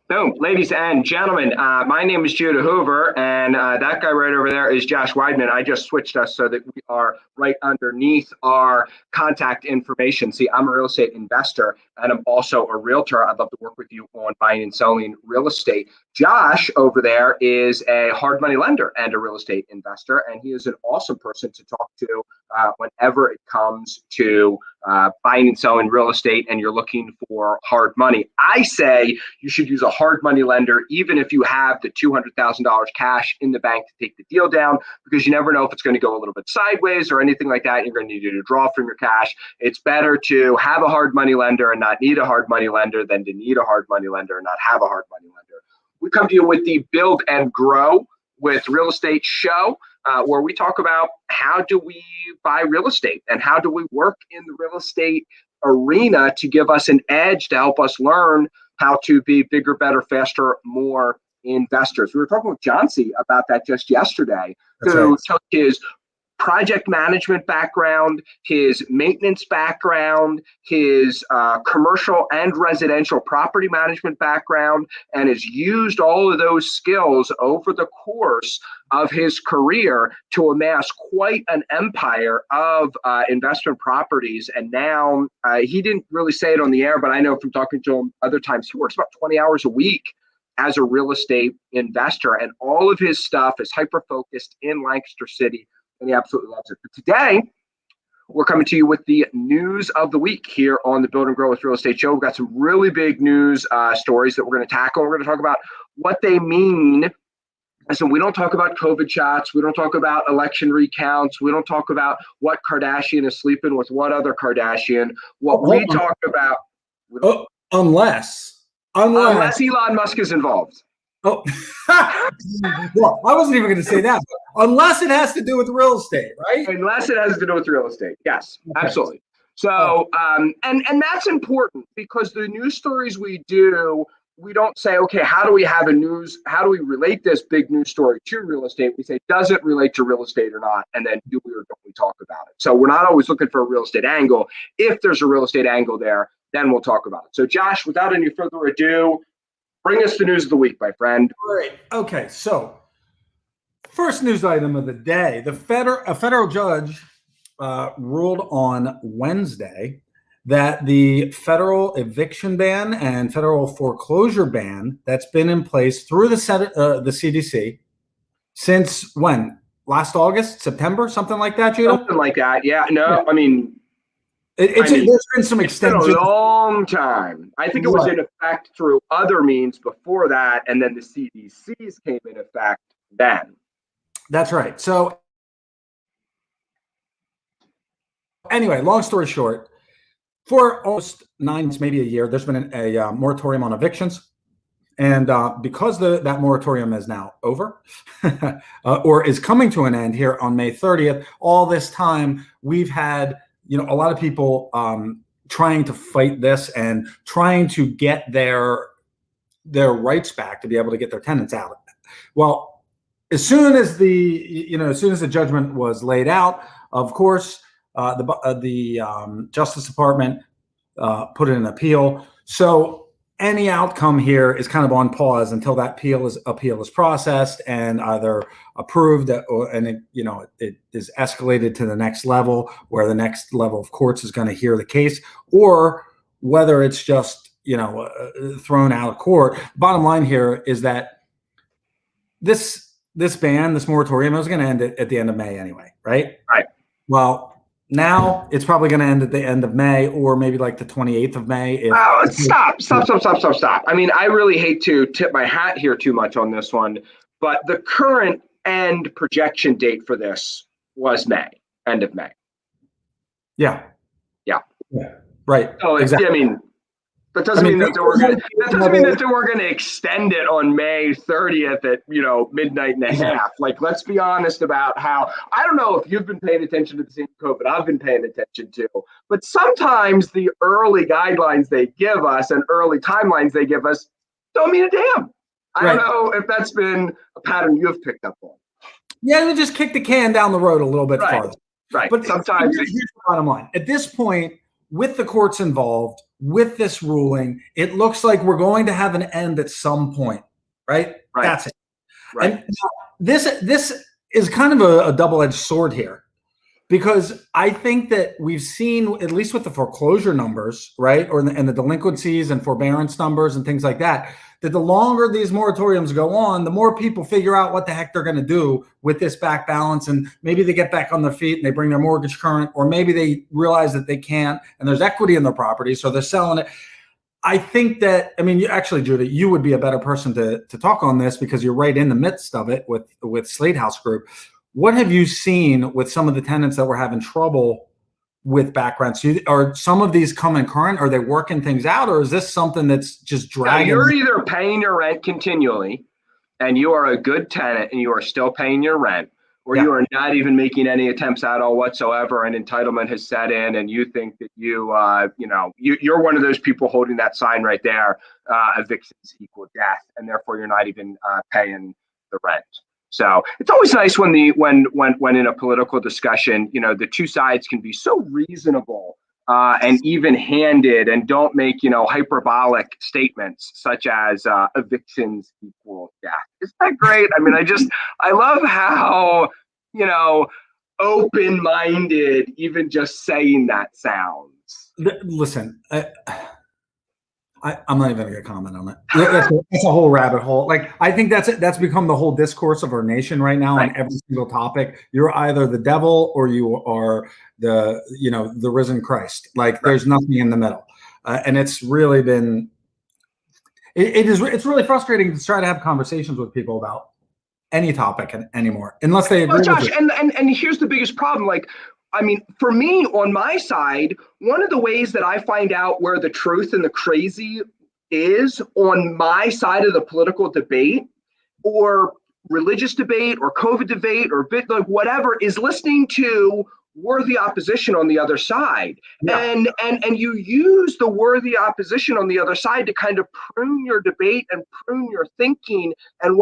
Boom, ladies and gentlemen, my name is Judah Hoover, and that guy right over there is Josh Weidman. I just switched us so that we are right underneath our contact information. See, I'm a real estate investor, and I'm also a realtor. I'd love to work with you on buying and selling real estate. Josh over there is a hard money lender and a real estate investor, and he is an awesome person to talk to whenever it comes to buying and selling real estate and you're looking for hard money. I say you should use a hard money lender, even if you have the $200,000 cash in the bank to take the deal down, because you never know if it's going to go a little bit sideways or anything like that. You're going to need to draw from your cash. It's better to have a hard money lender and not need a hard money lender than to need a hard money lender and not have a hard money lender. We come to you with the Build and Grow with Real Estate show, where we talk about how do we buy real estate and how do we work in the real estate arena to give us an edge to help us learn how to be bigger, better, faster, more investors. We were talking with Johnsy about that just yesterday, who took his project management background, his maintenance background, his commercial and residential property management background, and has used all of those skills over the course of his career to amass quite an empire of investment properties. And now he didn't really say it on the air, but I know from talking to him other times, he works about 20 hours a week as a real estate investor, and all of his stuff is hyper-focused in Lancaster City, and he absolutely loves it. But today, we're coming to you with the news of the week here on the Build and Grow with Real Estate show. We've got some really big news stories that we're going to tackle. We're going to talk about what they mean. So we don't talk about COVID shots. We don't talk about election recounts. We don't talk about what Kardashian is sleeping with what other Kardashian. What we talk about, unless Elon Musk is involved. Oh, well, I wasn't even going to say that. Unless it has to do with real estate, right? Unless it has to do with real estate. Yes, okay. Absolutely. So, and that's important, because the news stories we do, we don't say, okay, how do we relate this big news story to real estate? We say, does it relate to real estate or not? And then do we or don't we talk about it? So we're not always looking for a real estate angle. If there's a real estate angle there, then we'll talk about it. So Josh, without any further ado, bring us the news of the week, my friend. All right. Okay. So, first news item of the day: a federal judge ruled on Wednesday that the federal eviction ban and federal foreclosure ban that's been in place through the CDC since when? Last August, September, something like that, Judah? Something like that. Yeah. No, yeah. I mean. There's been some extension. It's been a long time. I think it was in effect through other means before that, and then the CDCs came in effect then. That's right. So anyway, long story short, for almost 9 months, maybe a year, there's been a moratorium on evictions. And because that moratorium is now over or is coming to an end here on May 30th, all this time we've had a lot of people trying to fight this and trying to get their rights back to be able to get their tenants out. Well, as soon as the judgment was laid out, of course, the Justice Department put in an appeal. So any outcome here is kind of on pause until that appeal is processed and either approved and it is escalated to the next level, where the next level of courts is going to hear the case, or whether it's just thrown out of court. Bottom line here is that this ban, this moratorium, is going to end at the end of May anyway, right? Right. Well, now it's probably going to end at the end of May, or maybe like the 28th of May. Stop. I mean, I really hate to tip my hat here too much on this one, but the current end projection date for this was May, end of May. Yeah. Right. So exactly. I mean, that doesn't mean that they were going to extend it on May 30th at midnight and a half. Like, let's be honest about how, I don't know if you've been paying attention to the same COVID I've been paying attention to, but sometimes the early guidelines they give us and early timelines they give us don't mean a damn. I don't know if that's been a pattern you've picked up on. Yeah, we just kick the can down the road a little bit Right. farther. Right. But Sometimes here's the bottom line. At this point, with the courts involved, with this ruling, it looks like we're going to have an end at some point, right? right. That's it. Right. And this is kind of a double-edged sword here, because I think that we've seen, at least with the foreclosure numbers, right, and the delinquencies and forbearance numbers and things like that, that the longer these moratoriums go on, the more people figure out what the heck they're going to do with this back balance, and maybe they get back on their feet and they bring their mortgage current, or maybe they realize that they can't, and there's equity in their property, so they're selling it. I think that, I mean, actually, Judah, you would be a better person to talk on this because you're right in the midst of it with Slate House Group. What have you seen with some of the tenants that were having trouble with backgrounds? Are some of these coming current? Are they working things out, or is this something that's just dragging? You're either paying your rent continually, and you are a good tenant, and you are still paying your rent, or you are not even making any attempts at all whatsoever, and entitlement has set in, and you think that you're one of those people holding that sign right there, evictions equal death, and therefore you're not even paying the rent. So it's always nice when in a political discussion, the two sides can be so reasonable and even-handed, and don't make hyperbolic statements such as evictions equal death. Isn't that great? I mean, I love how open-minded even just saying that sounds. Listen, I'm not even going to comment on it. That's a whole rabbit hole. Like, I think that's become the whole discourse of our nation right now. Right. On every single topic. You're either the devil or you are the risen Christ. Like, there's nothing in the middle. And it's really been, it's really frustrating to try to have conversations with people about any topic anymore, unless they agree Josh, with you. And here's the biggest problem. Like, I mean, for me, on my side, one of the ways that I find out where the truth and the crazy is on my side of the political debate, or religious debate, or COVID debate, or like whatever, is listening to worthy opposition on the other side. Yeah. And you use the worthy opposition on the other side to kind of prune your debate and prune your thinking and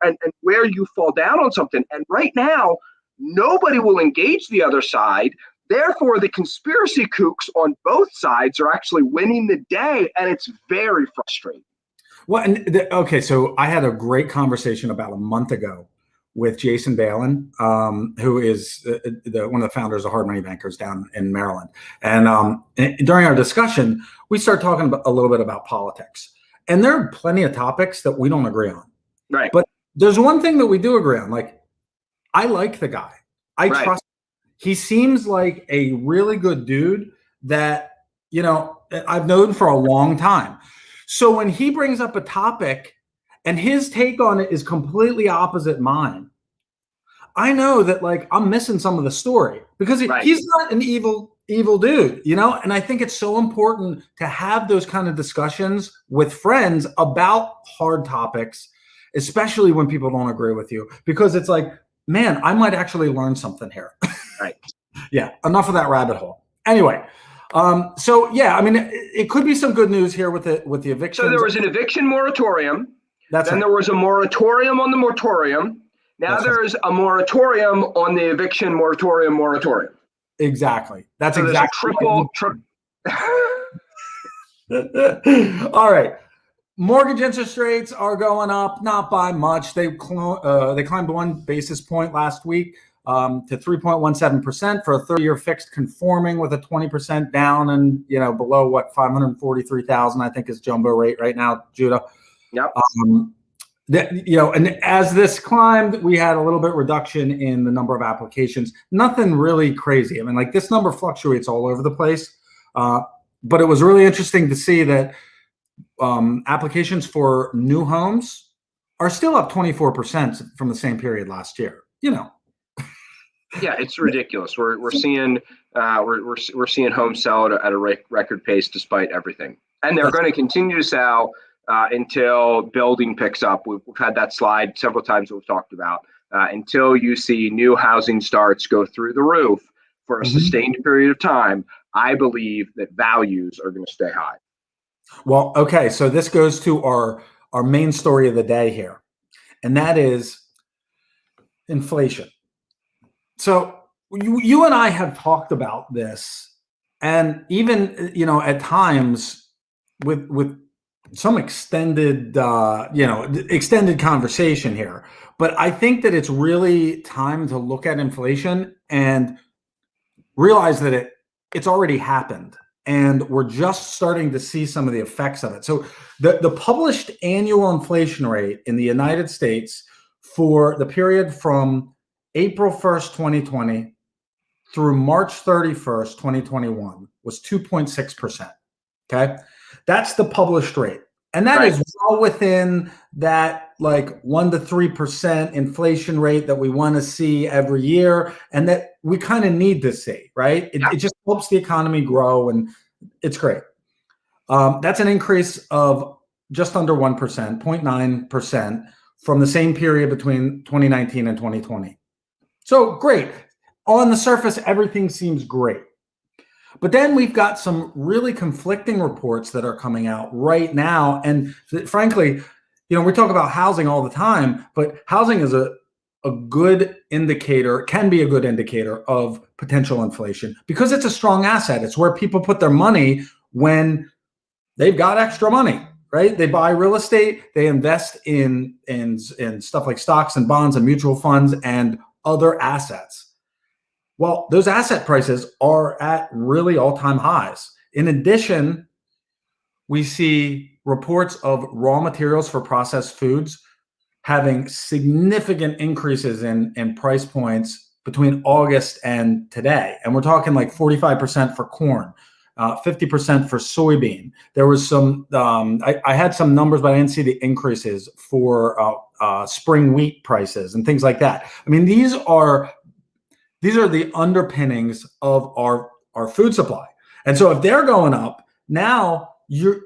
and where you fall down on something. And right now, nobody will engage the other side. Therefore, the conspiracy kooks on both sides are actually winning the day, and it's very frustrating. Well, okay, so I had a great conversation about a month ago with Jason Balin, who is one of the founders of Hard Money Bankers down in Maryland. And during our discussion, we started talking a little bit about politics. And there are plenty of topics that we don't agree on. Right. But there's one thing that we do agree on. Like, I like the guy. I trust him. He seems like a really good dude that, I've known for a long time. So when he brings up a topic and his take on it is completely opposite mine, I know that, like, I'm missing some of the story, because he's not an evil dude, and I think it's so important to have those kind of discussions with friends about hard topics, especially when people don't agree with you, because it's like, man, I might actually learn something here. Right. Yeah. Enough of that rabbit hole. Anyway. So yeah, I mean, it could be some good news here with the eviction. So there was an eviction moratorium. Then there was a moratorium on the moratorium. Now there's a moratorium on the eviction moratorium. Exactly. That's so exactly triple. All right. Mortgage interest rates are going up, not by much. They climbed 1 basis point last week to 3.17% for a 30-year fixed conforming, with a 20% down, and below what 543,000 I think is jumbo rate right now, Judah. Yep. And as this climbed, we had a little bit reduction in the number of applications. Nothing really crazy. I mean, like, this number fluctuates all over the place, but it was really interesting to see that applications for new homes are still up 24% from the same period last year. Yeah, it's ridiculous. We're seeing we're seeing homes sell at a record pace despite everything, and they're going to continue to sell until building picks up. We've had that slide several times that we've talked about. Until you see new housing starts go through the roof for a sustained period of time, I believe that values are going to stay high. Well, okay, so this goes to our main story of the day here, and that is, inflation. So you and I have talked about this, and even at times with some extended conversation here. But I think that it's really time to look at inflation and realize that it's already happened, and we're just starting to see some of the effects of it. So the published annual inflation rate in the United States for the period from April 1st, 2020 through March 31st, 2021 was 2.6%. Okay. That's the published rate. And that Right. is well within that like 1 to 3% inflation rate that we want to see every year, and that we kind of need to see, right? It just helps the economy grow, and it's great. That's an increase of just under 1%, 0.9% from the same period between 2019 and 2020. So great. On the surface, everything seems great. But then we've got some really conflicting reports that are coming out right now. And frankly, we talk about housing all the time, but housing is a good indicator, can be a good indicator of potential inflation because it's a strong asset. It's where people put their money when they've got extra money, right? They buy real estate, they invest in stuff like stocks and bonds and mutual funds and other assets. Well, those asset prices are at really all-time highs. In addition, we see reports of raw materials for processed foods having significant increases in price points between August and today. And we're talking like 45% for corn, 50% for soybean. There was some, I had some numbers, but I didn't see the increases for spring wheat prices and things like that. I mean, these are the underpinnings of our food supply. And so if they're going up, now you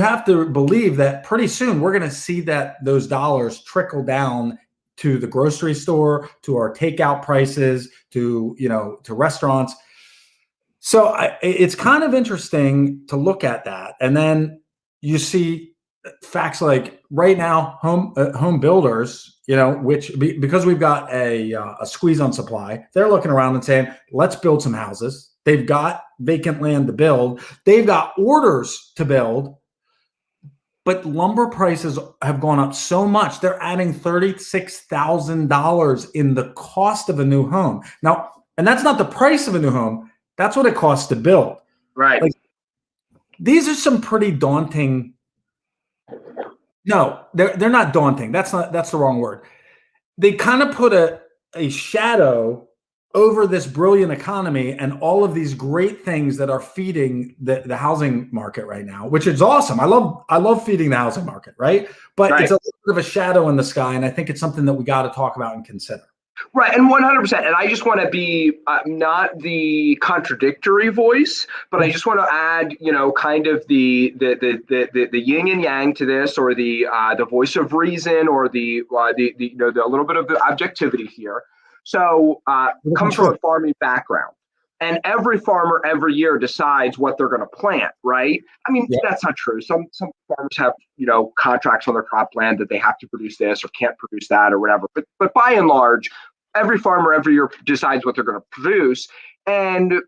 have to believe that pretty soon we're going to see that those dollars trickle down to the grocery store, to our takeout prices, to restaurants. So it's kind of interesting to look at that. And then you see facts like right now, home builders, because we've got a squeeze on supply, they're looking around and saying, let's build some houses. They've got vacant land to build. They've got orders to build. But lumber prices have gone up so much, they're adding $36,000 in the cost of a new home. Now, and that's not the price of a new home. That's what it costs to build. Right. Like, these are some pretty daunting. No, they're not daunting. That's the wrong word. They kind of put a shadow over this brilliant economy and all of these great things that are feeding the housing market right now, which is awesome. I love feeding the housing market, right? But It's a little bit of a shadow in the sky, and I think it's something that we got to talk about and consider. Right, and 100%. And I just want to be not the contradictory voice, but I just want to add, kind of the yin and yang to this, or the voice of reason, or the a little bit of the objectivity here. So, come from a farming background, and every farmer every year decides what they're going to plant, right? I mean, that's not true. Some farmers have contracts on their cropland that they have to produce this or can't produce that or whatever. But by and large, every farmer every year decides what they're going to produce, and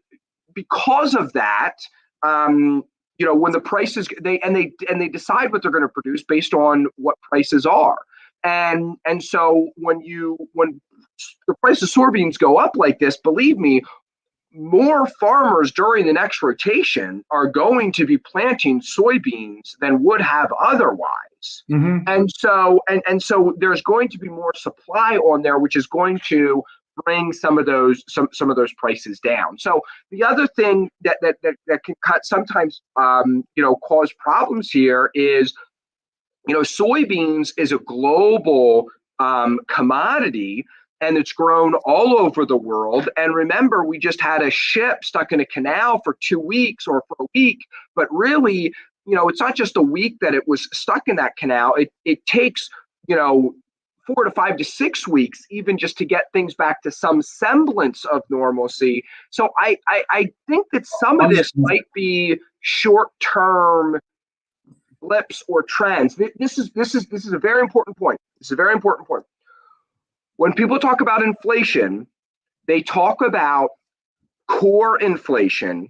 because of that, when the prices they decide what they're going to produce based on what prices are, and so when the price of soybeans go up like this, believe me, more farmers during the next rotation are going to be planting soybeans than would have otherwise. Mm-hmm. And so there's going to be more supply on there, which is going to bring some of those prices down. So the other thing that can sometimes cause problems here is, soybeans is a global commodity, and it's grown all over the world. And remember, we just had a ship stuck in a canal for 2 weeks or for a week, but really, it's not just a week that it was stuck in that canal. It takes, 4 to 5 to 6 weeks, even just to get things back to some semblance of normalcy. So I think that some of this might be short-term blips or trends. This is a very important point. It's a very important point. When people talk about inflation, they talk about core inflation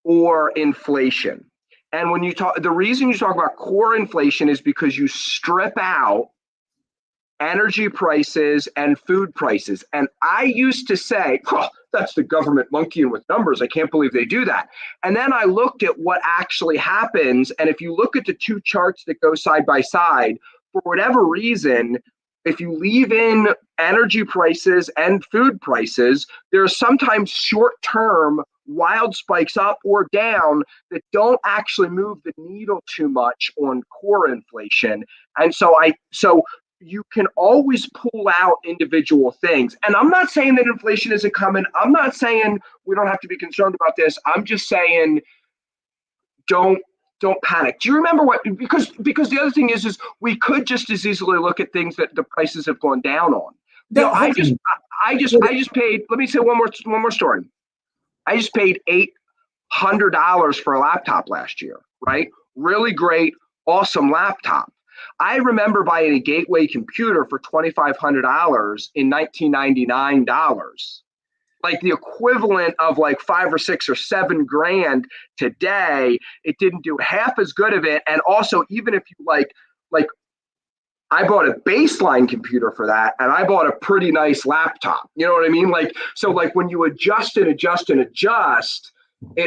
or inflation. And when you talk, the reason you talk about core inflation is because you strip out energy prices and food prices. And I used to say, oh, that's the government monkeying with numbers. I can't believe they do that. And then I looked at what actually happens. And if you look at the two charts that go side by side, for whatever reason, if you leave in energy prices and food prices, there's sometimes short-term wild spikes up or down that don't actually move the needle too much on core inflation. And so you can always pull out individual things. And I'm not saying that inflation isn't coming. I'm not saying we don't have to be concerned about this. I'm just saying don't panic. Do you remember what, because the other thing is we could just as easily look at things that the prices have gone down on. You know, I just paid, let me say one more story. I just paid $800 for a laptop last year, right? Really great, awesome laptop. I remember buying a Gateway computer for $2,500 in $1999. Like the equivalent of like 5 or 6 or 7 grand today. It didn't do half as good of it. And also, even if you like I bought a baseline computer for that, and I bought a pretty nice laptop. You know what I mean? Like, so like when you adjust, it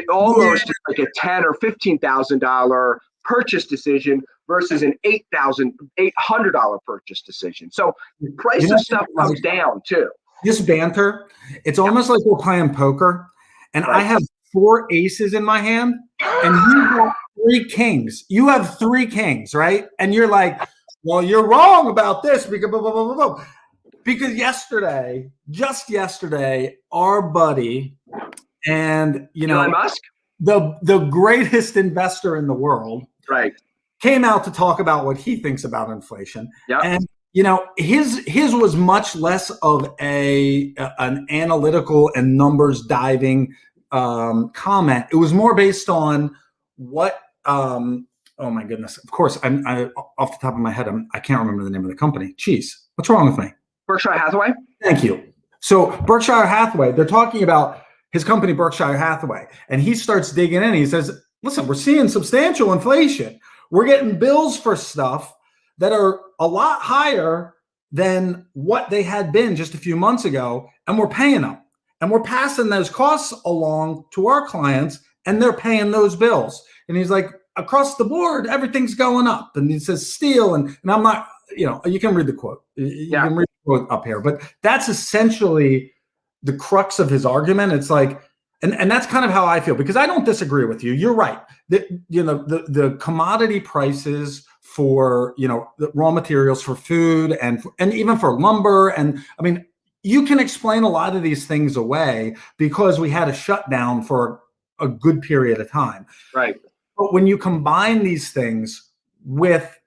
almost is like a $10,000 or $15,000 purchase decision versus an $800 purchase decision. So the price of stuff comes down too. This banter, it's almost like we're playing poker, and I have 4 aces in my hand, and you got 3 kings. You have 3 kings, right? And you're like, well, you're wrong about this because blah, blah, blah, blah, blah. Because just yesterday, our buddy and Elon Musk, the greatest investor in the world, right, came out to talk about what he thinks about inflation. Yeah. And his was much less of an analytical and numbers diving comment. It was more based on what oh my goodness. Of course, I off the top of my head, I can't remember the name of the company. Jeez, what's wrong with me? Berkshire Hathaway. Thank you. So Berkshire Hathaway, they're talking about his company, Berkshire Hathaway, and he starts digging in. He says, listen, we're seeing substantial inflation. We're getting bills for stuff that are a lot higher than what they had been just a few months ago, and we're paying them. And we're passing those costs along to our clients, and they're paying those bills. And he's like, across the board, everything's going up. And he says steel, and I'm not, you can read the quote. You can read the quote up here. But that's essentially the crux of his argument. It's like, and that's kind of how I feel, because I don't disagree with you. You're right. The commodity prices for, the raw materials for food and even for lumber. And I mean, you can explain a lot of these things away because we had a shutdown for a good period of time. Right. But when you combine these things with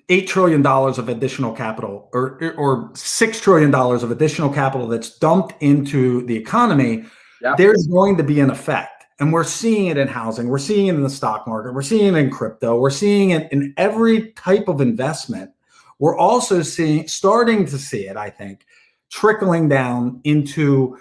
$8 trillion of additional capital or $6 trillion of additional capital that's dumped into the economy, there's going to be an effect. And we're seeing it in housing. We're seeing it in the stock market. We're seeing it in crypto. We're seeing it in every type of investment. We're also starting to see it, I think, trickling down into,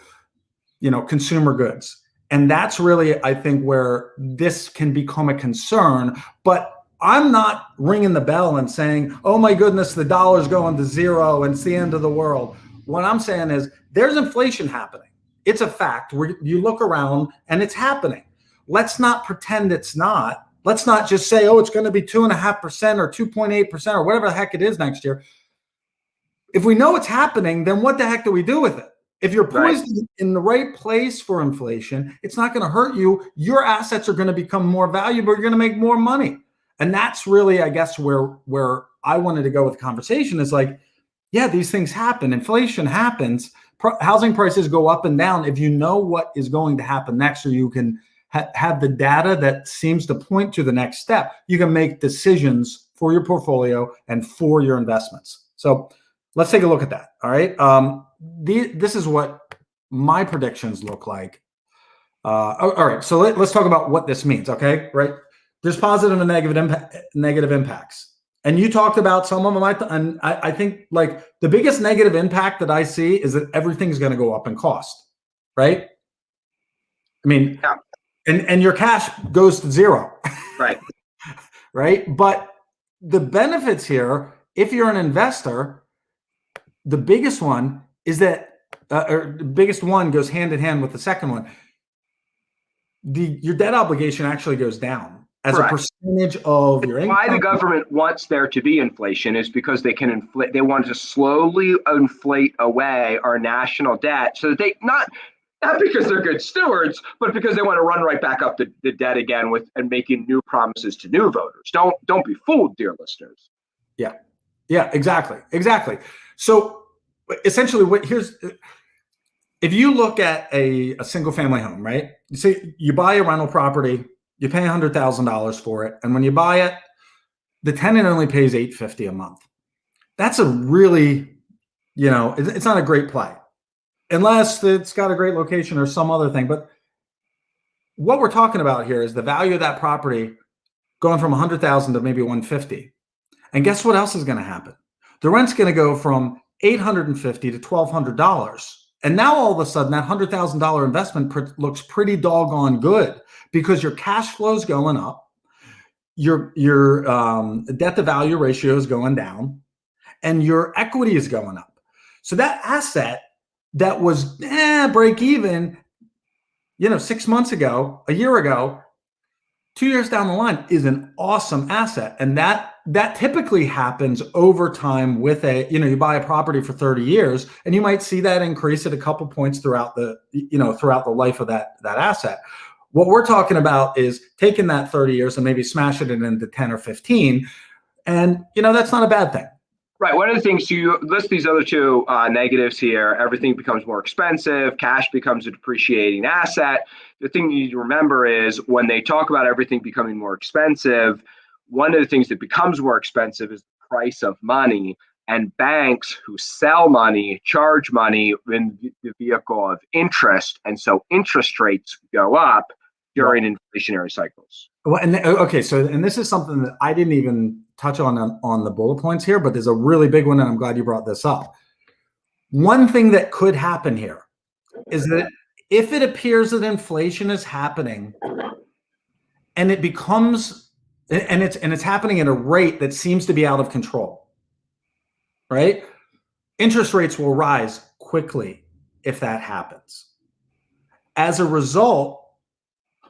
consumer goods. And that's really, I think, where this can become a concern. But I'm not ringing the bell and saying, oh my goodness, the dollar's going to zero and it's the end of the world. What I'm saying is there's inflation happening. It's a fact. You look around and it's happening. Let's not pretend it's not. Let's not just say, oh, it's going to be 2.5% or 2.8% or whatever the heck it is next year. If we know it's happening, then what the heck do we do with it? If you're poised in the right place for inflation, it's not going to hurt you. Your assets are going to become more valuable. You're going to make more money. And that's really, I guess, where I wanted to go with the conversation is like, yeah, these things happen. Inflation happens. Housing prices go up and down. If you know what is going to happen next, or you can have the data that seems to point to the next step, you can make decisions for your portfolio and for your investments. So let's take a look at that. All right. This is what my predictions look like. All right. So let's talk about what this means. Okay. Right. There's positive and negative impacts. And you talked about some of them. And I think like the biggest negative impact that I see is that everything's going to go up in cost, right? I mean, Yeah. and your cash goes to zero. Right. Right. But the benefits here, if you're an investor, the biggest one is that, or the biggest one goes hand in hand with the second one. Your debt obligation actually goes down as Correct. a percentage of your income. Why the government wants there to be inflation is because they can inflate. They want to slowly inflate away our national debt, so that they not because they're good stewards, but because they want to run right back up the debt again with and making new promises to new voters. Don't be fooled, dear listeners. Yeah, exactly. So essentially, if you look at a single family home, right? You say you buy a rental property, you pay $100,000 for it, and when you buy it, the tenant only pays $850 a month. That's a really, it's not a great play, unless it's got a great location or some other thing. But what we're talking about here is the value of that property going from 100,000 to maybe 150. And guess what else is going to happen? The rent's going to go from $850 to $1,200. And now all of a sudden, that $100,000 investment looks pretty doggone good because your cash flow is going up, your debt to value ratio is going down, and your equity is going up. So that asset that was break even, 6 months ago, a year ago, 2 years down the line is an awesome asset. And that typically happens over time with you buy a property for 30 years and you might see that increase at a couple points throughout the life of that asset. What we're talking about is taking that 30 years and maybe smashing it into 10 or 15. And, that's not a bad thing. Right. One of the things you list these other two negatives here, everything becomes more expensive, cash becomes a depreciating asset. The thing you need to remember is when they talk about everything becoming more expensive, one of the things that becomes more expensive is the price of money. And banks who sell money charge money in the vehicle of interest. And so interest rates go up during inflationary cycles. Well, and okay, and this is something that I didn't even touch on the bullet points here, but there's a really big one, and I'm glad you brought this up. One thing that could happen here is that if it appears that inflation is happening, and it becomes, and it's happening at a rate that seems to be out of control, right? Interest rates will rise quickly if that happens. As a result,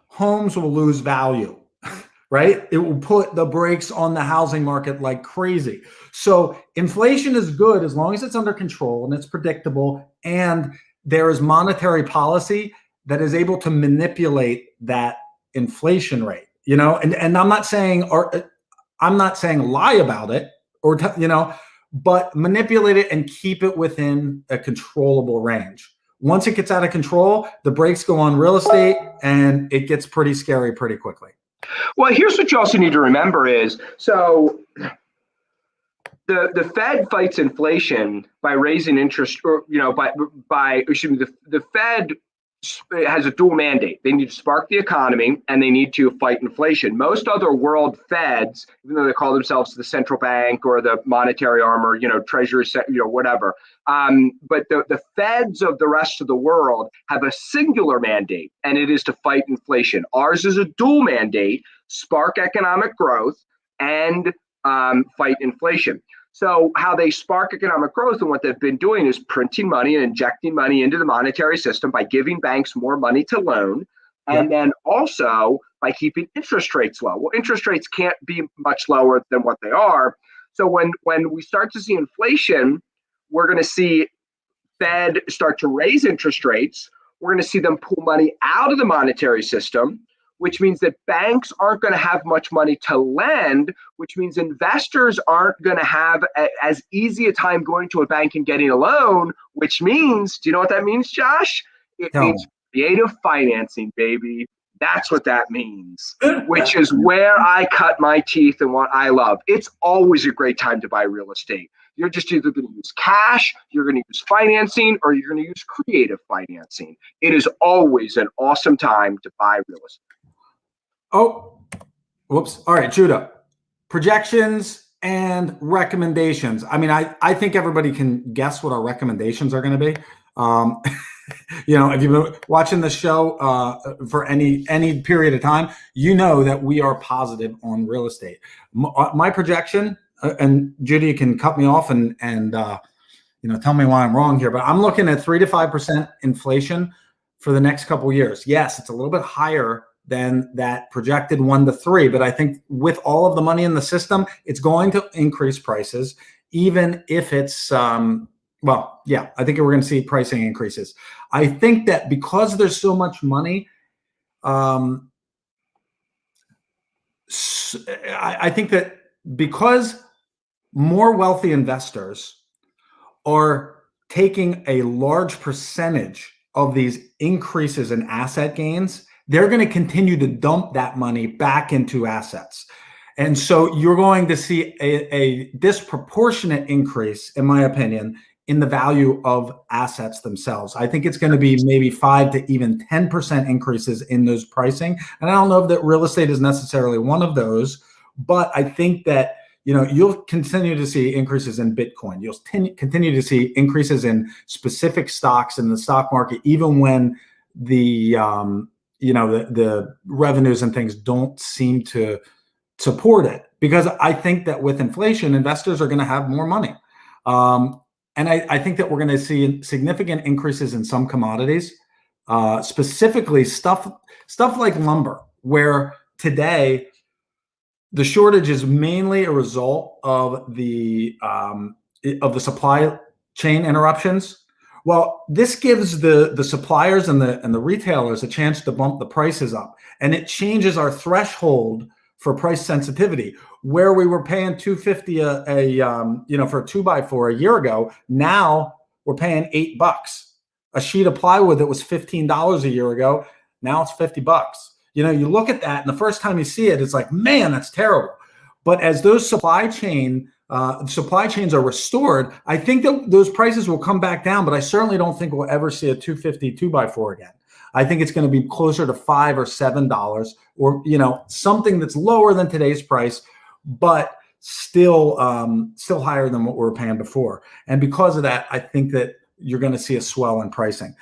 homes will lose value. Right? It will put the brakes on the housing market like crazy. So inflation is good as long as it's under control and it's predictable and there is monetary policy that is able to manipulate that inflation rate, and I'm not saying lie about it but manipulate it and keep it within a controllable range. Once it gets out of control, the brakes go on real estate and it gets pretty scary pretty quickly. Well, here's what you also need to remember is, so the Fed fights inflation by raising interest, or the Fed has a dual mandate. They need to spark the economy and they need to fight inflation. Most other world Feds, even though they call themselves the central bank or the monetary arm or treasury, whatever, but the Feds of the rest of the world have a singular mandate, and it is to fight inflation. Ours is a dual mandate: spark economic growth and fight inflation. So how they spark economic growth and what they've been doing is printing money and injecting money into the monetary system by giving banks more money to loan, and then also by keeping interest rates low. Well, interest rates can't be much lower than what they are. So when we start to see inflation, we're going to see Fed start to raise interest rates. We're going to see them pull money out of the monetary system, which means that banks aren't going to have much money to lend, which means investors aren't going to have as easy a time going to a bank and getting a loan, which means, do you know what that means, Josh? It means creative financing, baby. That's what that means, which is where I cut my teeth and what I love. It's always a great time to buy real estate. You're just either going to use cash, you're going to use financing, or you're going to use creative financing. It is always an awesome time to buy real estate. Oh, whoops. All right, Judah. Projections, and recommendations. I mean, I think everybody can guess what our recommendations are going to be. Um, if you've been watching the show for any period of time, you know that we are positive on real estate. My projection, and Judy can cut me off and tell me why I'm wrong here, but I'm looking at 3 to 5% inflation for the next couple of years. Yes, it's a little bit higher than that projected 1 to 3, but I think with all of the money in the system, it's going to increase prices, even if it's I think we're going to see pricing increases. I think that because there's so much money, I think that because more wealthy investors are taking a large percentage of these increases in asset gains, they're going to continue to dump that money back into assets. And so you're going to see a disproportionate increase, in my opinion, in the value of assets themselves. I think it's going to be maybe 5 to even 10% increases in those pricing. And I don't know that real estate is necessarily one of those, but I think that you'll continue to see increases in Bitcoin. You'll continue to see increases in specific stocks in the stock market, even when the revenues and things don't seem to support it. Because I think that with inflation, investors are going to have more money. And I think that we're going to see significant increases in some commodities, specifically stuff like lumber, where today the shortage is mainly a result of the supply chain interruptions. Well, this gives the suppliers and the retailers a chance to bump the prices up, and it changes our threshold for price sensitivity. Where we were paying $250 for a 2x4 a year ago, now we're paying $8. A sheet of plywood that was $15 a year ago, now it's $50. You look at that, and the first time you see it, it's like, man, that's terrible. But as those supply chains are restored, I think that those prices will come back down. But I certainly don't think we'll ever see a $250 2x4 again. I think it's going to be closer to $5 or $7, or something that's lower than today's price, but still higher than what we were paying before. And because of that, I think that you're going to see a swell in pricing.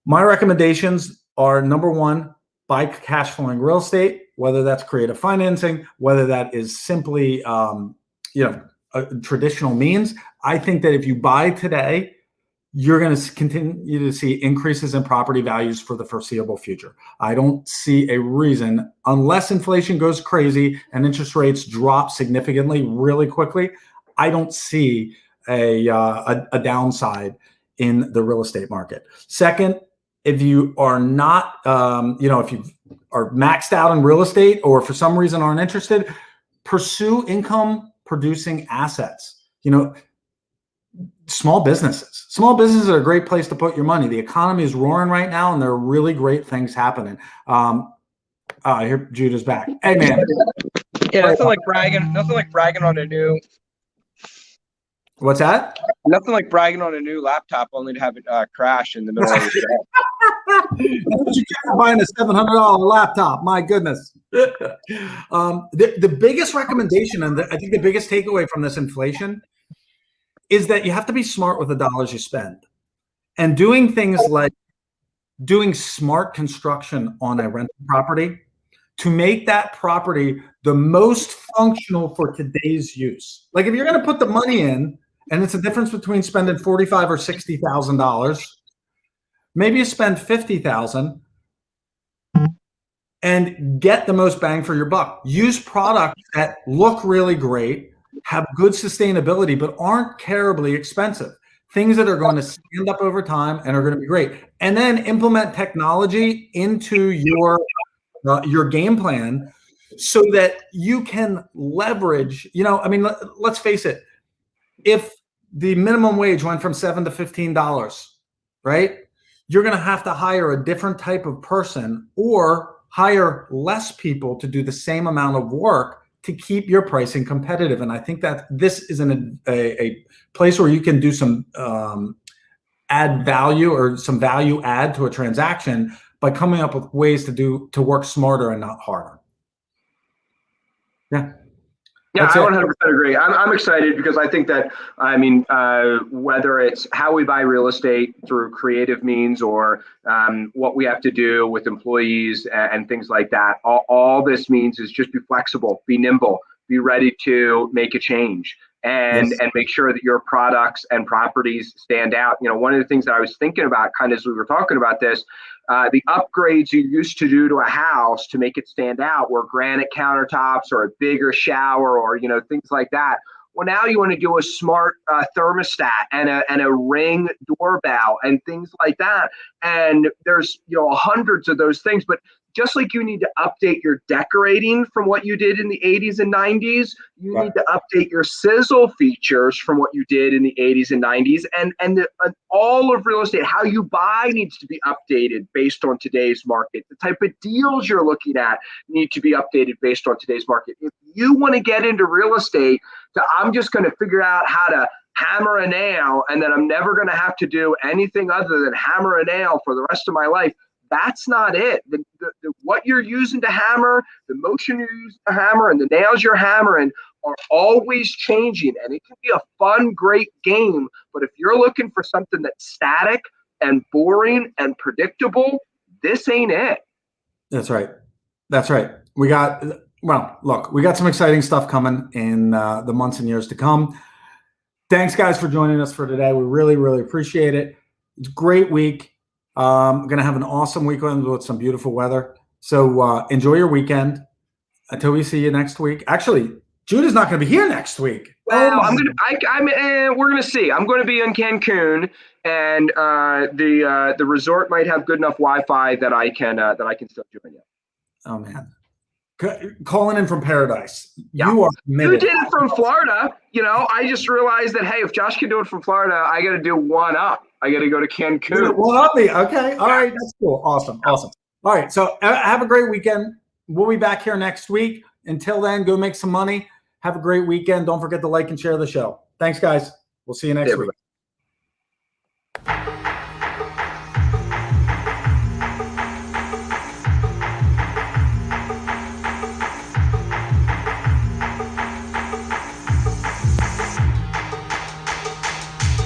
My recommendations are, number one, buy cash flowing real estate, whether that's creative financing, whether that is simply traditional means. I think that if you buy today, you're going to continue to see increases in property values for the foreseeable future. I don't see a reason, unless inflation goes crazy and interest rates drop significantly really quickly, I don't see a downside in the real estate market. Second, if you are not, if you are maxed out in real estate or for some reason aren't interested, pursue income producing assets. Small businesses are a great place to put your money. The economy is roaring right now, and there are really great things happening. I hear Judah's back. Hey, man. Yeah, nothing like bragging on a new. What's that? Nothing like bragging on a new laptop only to have it crash in the middle of the show. That's what you get for buying a $700 laptop. My goodness. The biggest recommendation, and I think the biggest takeaway from this inflation, is that you have to be smart with the dollars you spend, and doing things like doing smart construction on a rental property to make that property the most functional for today's use. Like if you're going to put the money in, and it's a difference between spending $45,000 or $60,000, maybe you spend $50,000 and get the most bang for your buck. Use products that look really great, have good sustainability, but aren't terribly expensive. Things that are going to stand up over time and are going to be great. And then implement technology into your game plan so that you can leverage, let's face it, if the minimum wage went from $7 to $15, right? You're going to have to hire a different type of person or hire less people to do the same amount of work to keep your pricing competitive. And I think that this is a place where you can do some add value or some value add to a transaction by coming up with ways to work smarter and not harder. Yeah. Yeah, That's I it. 100% agree. I'm excited because I think that, I mean, whether it's how we buy real estate through creative means or what we have to do with employees and things like that, all this means is just be flexible, be nimble, be ready to make a change Yes. and make sure that your products and properties stand out. You know, one of the things that I was thinking about kind of as we were talking about this, the upgrades you used to do to a house to make it stand out were granite countertops or a bigger shower or, you know, things like that. Well, now you want to do a smart thermostat and a ring doorbell and things like that. And there's, you know, hundreds of those things. But just like you need to update your decorating from what you did in the 80s and 90s, you Right. need to update your sizzle features from what you did in the 80s and 90s. And all of real estate, how you buy needs to be updated based on today's market. The type of deals you're looking at need to be updated based on today's market. If you want to get into real estate, I'm just going to figure out how to hammer a nail and then I'm never going to have to do anything other than hammer a nail for the rest of my life. That's not it. What you're using to hammer, the motion you're using to hammer, and the nails you're hammering are always changing. And it can be a fun, great game. But if you're looking for something that's static and boring and predictable, this ain't it. That's right. That's right. We got, well, look, we got some exciting stuff coming in the months and years to come. Thanks, guys, for joining us for today. We really, really appreciate it. It's a great week. Going to have an awesome weekend with some beautiful weather. So enjoy your weekend until we see you next week. Actually, Judah's not going to be here next week. Well, we're gonna see. I'm going to be in Cancun, and the resort might have good enough Wi-Fi that I can still join you. Oh man, calling in from paradise. Yeah. You are committed. You did it from Florida. You know, I just realized that, hey, if Josh can do it from Florida, I got to do one up. I got to go to Cancun. One up me. Okay. All right. That's cool. Awesome. Awesome. All right. So have a great weekend. We'll be back here next week. Until then, go make some money. Have a great weekend. Don't forget to like and share the show. Thanks, guys. We'll see you next week.